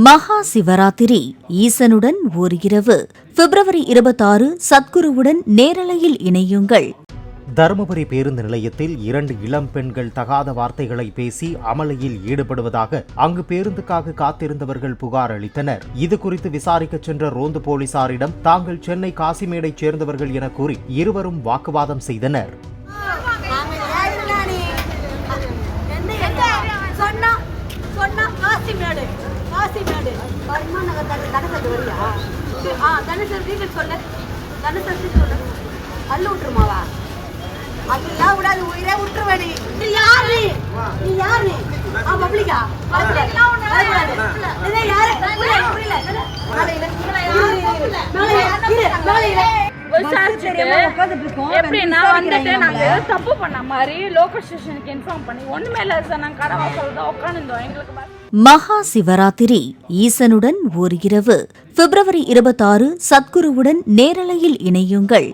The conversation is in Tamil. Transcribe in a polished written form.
மகா சிவராத்திரி ஈசனுடன் ஓர் இரவு பிப்ரவரி 26 சத்குருவுடன் நேரலையில் இணையுங்கள். தருமபுரி பேருந்து நிலையத்தில் 2 இளம் பெண்கள் தகாத வார்த்தைகளை பேசி அமளியில் ஈடுபடுவதாக அங்கு பேருந்துக்காக காத்திருந்தவர்கள் புகார் அளித்தனர். இதுகுறித்து விசாரிக்க சென்ற ரோந்து போலீசாரிடம் தாங்கள் சென்னை காசிமேடைச் சேர்ந்தவர்கள் என கூறி இருவரும் வாக்குவாதம் செய்தனர். அதெல்லாம் விடாது, உயிரே விட்டுருவேன். நீ யாரு? நீ யாரு? பப்ளிக்கா எப்படின்னா வந்துட்டு நாங்க தப்பு பண்ண மாதிரி லோக்கல் ஸ்டேஷனுக்கு இன்ஃபார்ம் பண்ணி ஒண்ணுமே இல்ல சார், நாங்க கடை வாசல் தான் உட்காந்துருந்தோம். எங்களுக்கு மகா சிவராத்திரி ஈசனுடன் ஓர் இரவு பிப்ரவரி 26 சத்குருவுடன் நேரலையில் இணையுங்கள்.